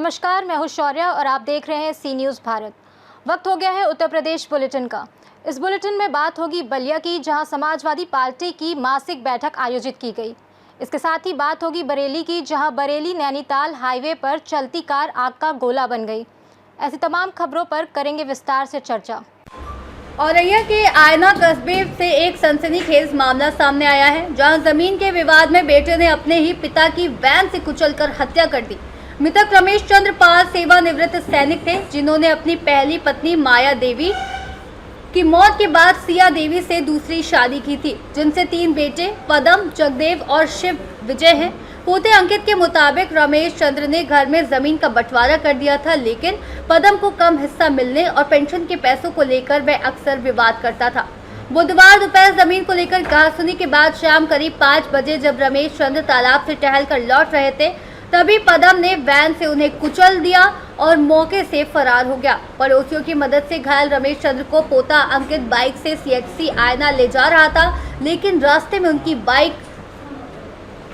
नमस्कार, मैं हूं शौर्या और आप देख रहे हैं सी न्यूज़ भारत। वक्त हो गया है उत्तर प्रदेश बुलेटिन का। इस बुलेटिन में बात होगी बलिया की, जहां समाजवादी पार्टी की मासिक बैठक आयोजित की गई। इसके साथ ही बात होगी बरेली की, जहां बरेली नैनीताल हाईवे पर चलती कार आग का गोला बन गई। ऐसी तमाम खबरों पर करेंगे विस्तार से चर्चा। औरैया के आयना कस्बे से एक सनसनीखेज मामला सामने आया है, जहां जमीन के विवाद में बेटे ने अपने ही पिता की वैन से कुचलकर हत्या कर दी। मृतक रमेश चंद्र पाल सेवानिवृत्त सैनिक थे, जिन्होंने अपनी पहली पत्नी माया देवी की मौत के बाद सिया देवी से दूसरी शादी की थी, जिनसे 3 बेटे पदम, जगदेव और शिव विजय हैं। पोते अंकित के मुताबिक रमेश चंद्र ने घर में जमीन का बंटवारा कर दिया था, लेकिन पदम को कम हिस्सा मिलने और पेंशन के पैसों को लेकर वह अक्सर विवाद करता था। बुधवार दोपहर जमीन को लेकर कहासुनी के बाद शाम करीब 5 बजे जब रमेश चंद्र तालाब से टहलकर लौट रहे थे, तभी पदम ने वैन से उन्हें कुचल दिया और मौके से फरार हो गया। पड़ोसियों की मदद से घायल रमेश चंद्र को पोता अंकित बाइक से सीएचसी आयना ले जा रहा था, लेकिन रास्ते में उनकी बाइक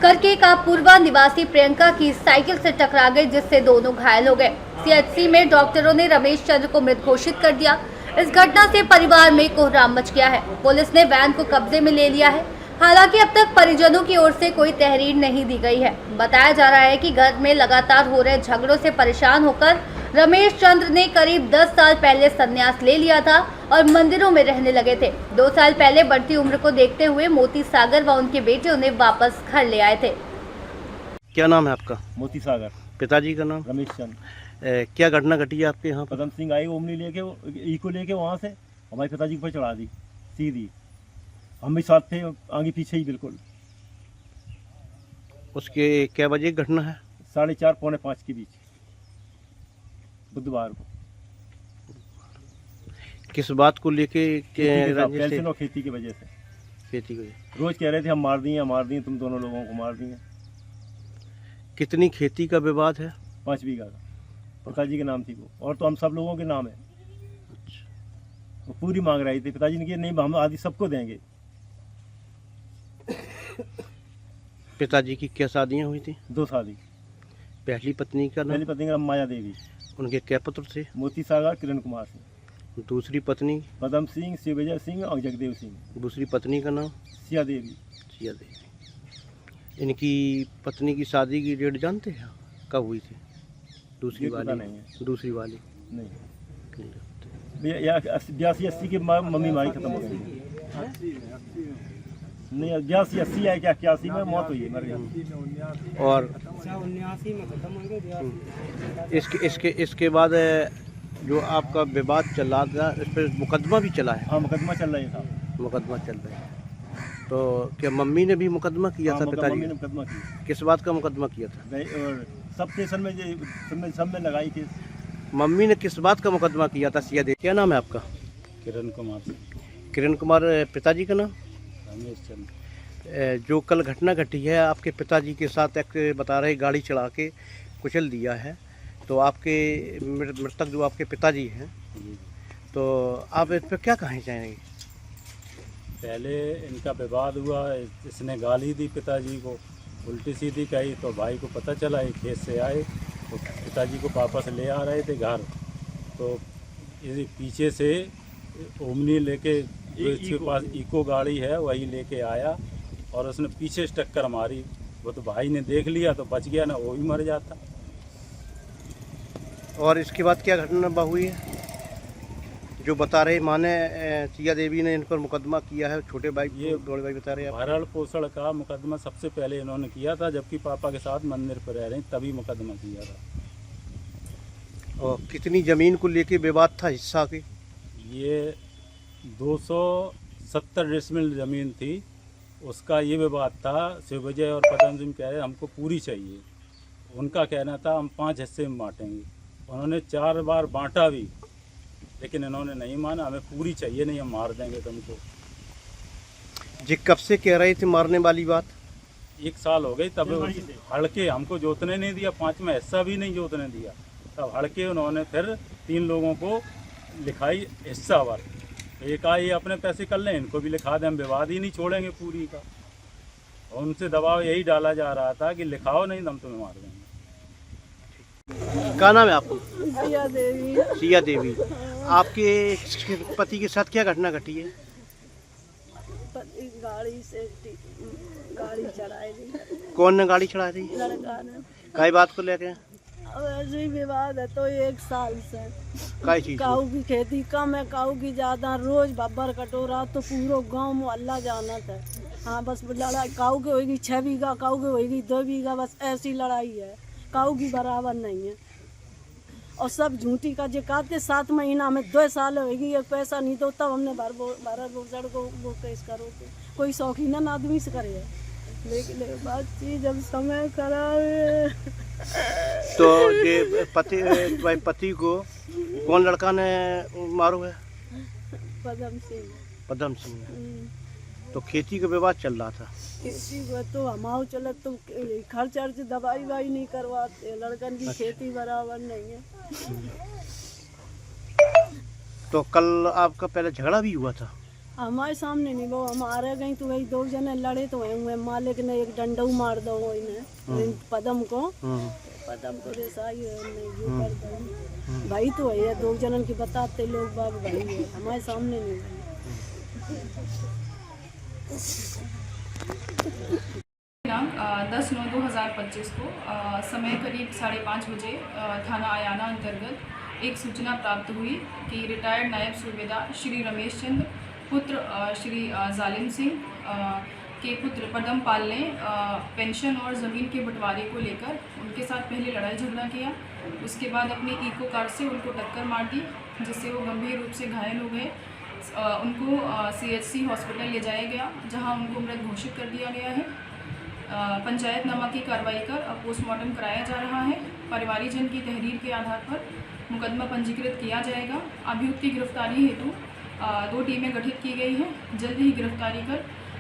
करके का पूर्वा निवासी प्रियंका की साइकिल से टकरा गई, जिससे दोनों घायल हो गए। सीएचसी में डॉक्टरों ने रमेश चंद्र को मृत घोषित कर दिया। इस घटना से परिवार में कोहराम मच गया है। पुलिस ने वैन को कब्जे में ले लिया है। हालांकि अब तक परिजनों की ओर से कोई तहरीर नहीं दी गई है। बताया जा रहा है कि घर में लगातार हो रहे झगड़ों से परेशान होकर रमेश चंद्र ने करीब 10 साल पहले संन्यास ले लिया था और मंदिरों में रहने लगे थे। 2 साल पहले बढ़ती उम्र को देखते हुए मोती सागर व उनके बेटे उन्हें वापस घर ले आए थे। क्या नाम है आपका? मोती सागर। पिताजी का नाम? रमेश चंद्र। क्या घटना घटी है आपके यहाँ? पदम सिंह आई ओमनी लेके इको लेके वहाँ से हमारे पिताजी के ऊपर चढ़ा दी सीधी। हम भी साथ थे, आगे पीछे ही बिल्कुल। उसके क्या बजे घटना है? 4:30 पौने 5 के बीच बुधवार को। किस बात को लेके? पेंशन और खेती की वजह से। खेती की वजह। रोज कह रहे थे हम मार दिए, तुम दोनों लोगों को मार दिए। कितनी खेती का विवाद है? 5 बीघा का पिताजी के नाम थी वो, और तो हम सब लोगों के नाम है। वो पूरी मांग रही थी। पिताजी ने कहा नहीं, हम आदि सबको देंगे। पिताजी की क्या शादियाँ हुई थी? 2 शादी। पहली पत्नी का नाम? पहली पत्नी का नाम माया देवी। उनके क्या पुत्र थे? मोती सागर, किरण कुमार सिंह। दूसरी पत्नी? पदम सिंह, शिव विजय सिंह और जगदेव सिंह। दूसरी पत्नी का नाम? सिया देवी। सिया देवी। इनकी पत्नी की शादी की डेट जानते हैं? कब हुई थी? दूसरी वाली? नहीं है। दूसरी वाली नहीं। 82-80 की मम्मी मारी खत्म हो गई। नहीं 82-80 है क्या? 81 में मौत हुई है, मर गया। और इसके बाद जो आपका विवाद चल रहा था, इस पर मुकदमा भी चला है? हाँ, मुकदमा चल रहा था। मुकदमा चल रहा है। तो क्या मम्मी ने भी मुकदमा किया था? पिताजी मम्मी ने मुकदमा किया। किस बात का मुकदमा किया था? और सब स्टेशन में सब में लगाई केस। मम्मी ने किस बात का मुकदमा किया था? सिया देवी। क्या नाम है आपका? किरण कुमार। किरण कुमार। पिताजी का नाम? रमेश चंद्र। जो कल घटना घटी है, आपके पिताजी के साथ एक बता रहे गाड़ी चढ़ा के कुचल दिया है, तो आपके मृतक जो आपके पिताजी हैं, तो आप इस पर क्या कहना चाहेंगे? पहले इनका विवाद हुआ, इसने गाली दी पिताजी को, उल्टी सीधी कही, तो भाई को पता चला, ये खेत से आए तो पिताजी को वापस ले आ रहे थे घर, तो इस पीछे से ओमनी लेके जो इसके पास इको गाड़ी है वही लेके आया और उसने पीछे से टक्कर मारी। वो तो भाई ने देख लिया तो बच गया, ना वो भी मर जाता। और इसके बाद क्या घटना हुई है जो बता रहे माने सिया देवी ने इन पर मुकदमा किया है? छोटे भाई, ये बड़े भाई बता रहे हैं। भरण पोषण का मुकदमा सबसे पहले इन्होंने किया था, जबकि पापा के साथ मंदिर पर रह रहे तभी मुकदमा किया था। और कितनी ज़मीन को लेके विवाद था हिस्सा के? ये 270 डिसमिल ज़मीन थी, उसका ये विवाद था। शिव विजय और पदम सिंह कह रहे हमको पूरी चाहिए, उनका कहना था हम 5 हिस्से में बांटेंगे। उन्होंने 4 बार बांटा भी, लेकिन इन्होंने नहीं माना, हमें पूरी चाहिए, नहीं हम मार देंगे तुमको। जी कब से कह रहे थे मारने वाली बात? 1 साल हो गई। तब हड़के हमको जोतने नहीं दिया, 5 में हिस्सा भी नहीं जोतने दिया। तब हड़के उन्होंने फिर 3 लोगों को लिखाई हिस्सावार। एक आई अपने पैसे कर लें, इनको भी लिखा दें, हम विवाद ही नहीं छोड़ेंगे पूरी का। उनसे दबाव यही डाला जा रहा था कि लिखाओ नहीं तो हम तुम्हें मार देंगे। क्या नाम है आपको? सिया देवी। सिया देवी। आपके पति के साथ क्या घटना घटी है? गाड़ी से गाड़ी चढ़ाई दी। कौन ने गाड़ी चढ़ा दी? लड़का ने। कई बात को लेके? अब ऐसे ही विवाद है तो 1 साल से। कई चीज? काऊ की खेती कम है, काऊ की ज्यादा। रोज बब्बर कटोरा तो पूरा गांव मोहल्ला जाना था। हाँ बस लड़ाई काऊ की होगी 6 बीघा, काऊ की होगी 2 बीघा, बस ऐसी लड़ाई है। काऊ की बराबर नहीं है। और सब झूठी का जिकात के 7 महीना में 2 साल होगी, एक पैसा नहीं तो तब हमने भारत को वो केस करो। कोई शौकीन आदमी से करे, लेकिन बात चीज जब समय खराब। तो ये पति को कौन लड़का ने मारो है? पदम सिंह। पदम सिंह। तो खेती का विवाद चल रहा था। खेती को तो हमाओ चलत तो खर्च अर्च दवाई वाई नहीं करवाते, लड़कन की खेती बराबर नहीं है। तो कल आपका पहले झगड़ा भी हुआ था? हमारे सामने नहीं, वो हमारे गई तो वही 2 जने लड़े तो हुए। मालिक ने एक डंडा मार दो इन्हें पदम को। पदम को रेसाई कर दो भाई तो है 2 जनन की बताते लोग बाग भाई है, हमारे सामने नहीं भाई। 10/9/2025 को समय करीब 5:30 बजे थाना आयाना अंतर्गत एक सूचना प्राप्त हुई कि रिटायर्ड नायब सूबेदार श्री रमेश चंद्र पुत्र श्री जालिम सिंह के पुत्र पदम पाल ने पेंशन और ज़मीन के बंटवारे को लेकर उनके साथ पहले लड़ाई झगड़ा किया। उसके बाद अपनी इको कार से उनको टक्कर मार दी, जिससे वो गंभीर रूप से घायल हो गए। उनको CHC हॉस्पिटल ले जाया गया, जहां उनको मृत घोषित कर दिया गया है। पंचायतनामा की कार्रवाई कर अब पोस्टमार्टम कराया जा रहा है। परिवारीजन की तहरीर के आधार पर मुकदमा पंजीकृत किया जाएगा। अभियुक्त की गिरफ्तारी हेतु 2 टीमें गठित की गई हैं। जल्द ही गिरफ्तारी कर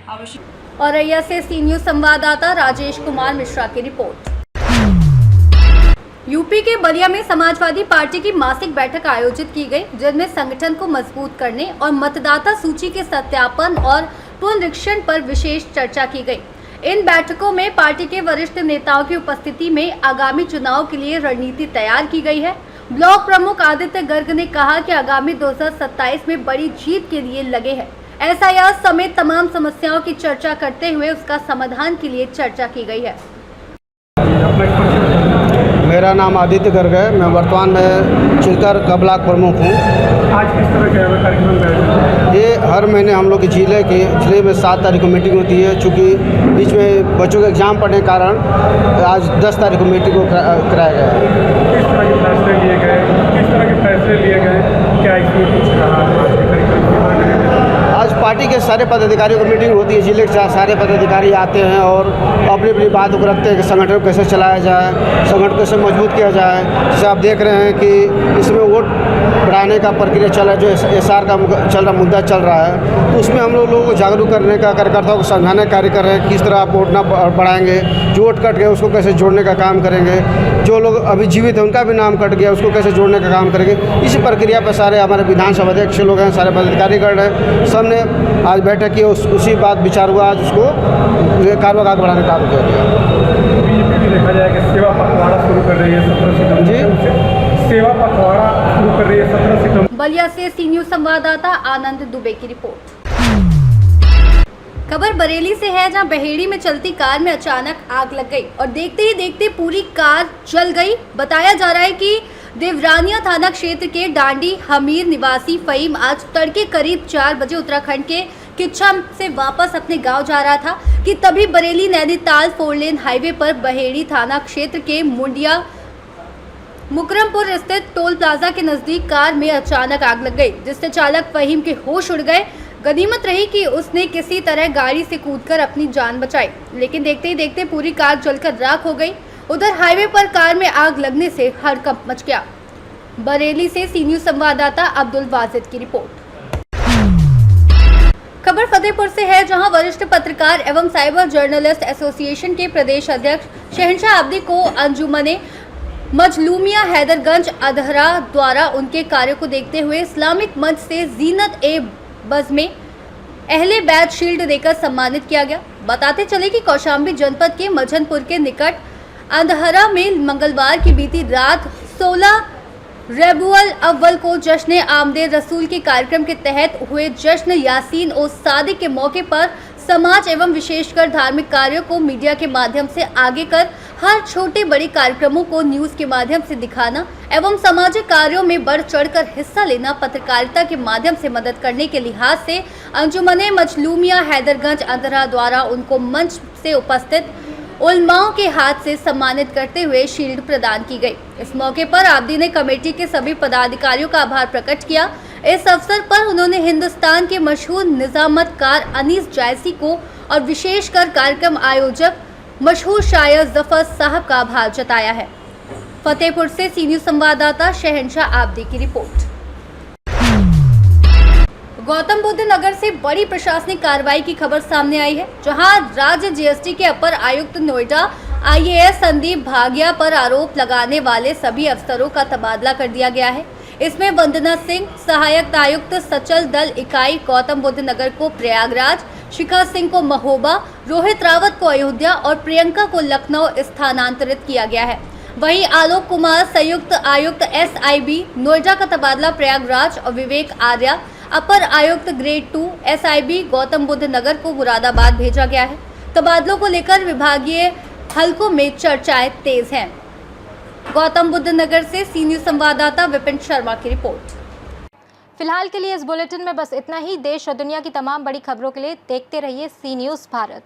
आवश्यक। औरैया से सी न्यूज़ संवाददाता राजेश कुमार मिश्रा की रिपोर्ट। यूपी के बलिया में समाजवादी पार्टी की मासिक बैठक आयोजित की गई, जिनमें संगठन को मजबूत करने और मतदाता सूची के सत्यापन और पुनरीक्षण पर विशेष चर्चा की गई। इन बैठकों में पार्टी के वरिष्ठ नेताओं की उपस्थिति में आगामी चुनाव के लिए रणनीति तैयार की गई है। ब्लॉक प्रमुख आदित्य गर्ग ने कहा कि आगामी 2027 में बड़ी जीत के लिए लगे हैं। SIR समेत तमाम समस्याओं की चर्चा करते हुए उसका समाधान के लिए चर्चा की गई है। मेरा नाम आदित्य गर्ग है। मैं वर्तमान में चिलकर का ब्लॉक प्रमुख हूँ। आज किस तरह का कार्यक्रम? ये हर महीने हम लोग जिले में 7 तारीख को मीटिंग होती है। चूँकि बीच में बच्चों के एग्जाम पढ़ने के कारण आज 10 तारीख को मीटिंग को कराया गया है। किस तरह के फैसले लिए गए? किस तरह के फैसले लिए गए? क्या इसमें कुछ कहा? आज पार्टी के सारे पदाधिकारियों की मीटिंग होती है। जिले के सारे पदाधिकारी आते हैं और अपनी अपनी बात को रखते हैं कि संगठन को कैसे चलाया जाए, संगठन को कैसे मजबूत किया जाए। जैसे आप देख रहे हैं कि इसमें वोट बढ़ाने का प्रक्रिया चल रहा है, जो SR का मुद्दा चल रहा है, तो उसमें हम लोगों को जागरूक करने का, कार्यकर्ताओं को समझाने का कार्य कर रहे हैं। किस तरह आप वोट ना बढ़ाएंगे, जो वोट कट गया उसको कैसे जोड़ने का काम करेंगे, जो लोग अभी जीवित हैं उनका भी नाम कट गया उसको कैसे जोड़ने का काम करेंगे। इसी प्रक्रिया पर सारे हमारे विधानसभा अध्यक्ष लोग हैं, सारे पदाधिकारी कर रहे हैं। सबने आज बैठक की, उसी बात विचार हुआ, आज उसको कार्रवाई आगे बढ़ाने का काम किया गया। बीजेपी भी देखा जाए कि सेवा पखवाड़ा शुरू कर रही है 17 सितंबर जी। सेवा पखवाड़ा शुरू कर रही है 17 सितंबर। बलिया से सी न्यूज़ संवाददाता आनंद दुबे की रिपोर्ट। खबर बरेली से है, जहां बहेड़ी में चलती कार में अचानक आग लग गई और देखते ही देखते पूरी कार जल गई। बताया जा रहा है कि देवरानिया थाना क्षेत्र के डांडी हमीर निवासी फहीम आज तड़के करीब 4 बजे उत्तराखंड के किच्छा से वापस अपने गांव जा रहा था कि तभी बरेली नैनीताल 4 लेन हाईवे पर बहेड़ी थाना क्षेत्र के मुंडिया मुकरमपुर स्थित टोल प्लाजा के नजदीक कार में अचानक आग लग गई, जिससे चालक फहीम के होश उड़ गए। गनीमत रही कि उसने किसी तरह गाड़ी से कूदकर अपनी जान बचाई, लेकिन देखते ही देखते पूरी कार जलकर राख हो गई। उधर हाईवे पर कार में आग लगने से हड़कंप मच गया। बरेली से सी न्यूज़ संवाददाता अब्दुल वाजिद की रिपोर्ट। खबर फतेहपुर से है, जहां वरिष्ठ पत्रकार एवं साइबर जर्नलिस्ट एसोसिएशन के प्रदेश अध्यक्ष शहनशाह अब्दी को अंजुमने मजलूमिया हैदरगंज अधहरा द्वारा उनके कार्य को देखते हुए इस्लामिक मंच से जीनत ए बज़ में अहले बैत शील्ड देकर सम्मानित किया गया। बताते चले कि कौशाम्बी जनपद के मझनपुर के निकट अंधहरा में मंगलवार की बीती रात 16 रबीउल अव्वल को जश्न आमदे रसूल के कार्यक्रम के तहत हुए जश्न यासीन और शादी के मौके पर समाज एवं विशेषकर धार्मिक कार्यों को मीडिया के माध्यम से आगे कर हर छोटे बड़े कार्यक्रमों को न्यूज के माध्यम से दिखाना एवं सामाजिक कार्यों में बढ़ चढ़कर हिस्सा लेना पत्रकारिता के माध्यम से मदद करने के लिहाज से अंजुमने मजलूमिया हैदरगंज अंतरा द्वारा उनको मंच से उपस्थित उलमाओं के हाथ से सम्मानित करते हुए शील्ड प्रदान की गई। इस मौके पर आब्दी ने कमेटी के सभी पदाधिकारियों का आभार प्रकट किया। इस अवसर पर उन्होंने हिंदुस्तान के मशहूर निजामतकार अनीस जायसी को और विशेषकर कार्यक्रम आयोजक मशहूर शायर जफर साहब का आभार जताया है। फतेहपुर से सी न्यूज संवाददाता शहनशाह आब्दी की रिपोर्ट। गौतम बुद्ध नगर से बड़ी प्रशासनिक कार्रवाई की खबर सामने आई है, जहां राज्य जीएसटी के अपर आयुक्त नोएडा आईएएस संदीप भागिया पर आरोप लगाने वाले सभी अफसरों का तबादला कर दिया गया है। इसमें वंदना सिंह सहायक आयुक्त सचल दल इकाई गौतम बुद्ध नगर को प्रयागराज, शिखा सिंह को महोबा, रोहित रावत को अयोध्या और प्रियंका को लखनऊ स्थानांतरित किया गया है। वहीं आलोक कुमार संयुक्त आयुक्त एसआईबी नोएडा का तबादला प्रयागराज और विवेक आर्या अपर आयुक्त ग्रेड 2 एसआईबी गौतम बुद्ध नगर को मुरादाबाद भेजा गया है। तबादलों को लेकर विभागीय हलकों में चर्चाएं तेज हैं। गौतम बुद्ध नगर से सी न्यूज संवाददाता विपिन शर्मा की रिपोर्ट। फिलहाल के लिए इस बुलेटिन में बस इतना ही। देश और दुनिया की तमाम बड़ी खबरों के लिए देखते रहिए सी न्यूज भारत।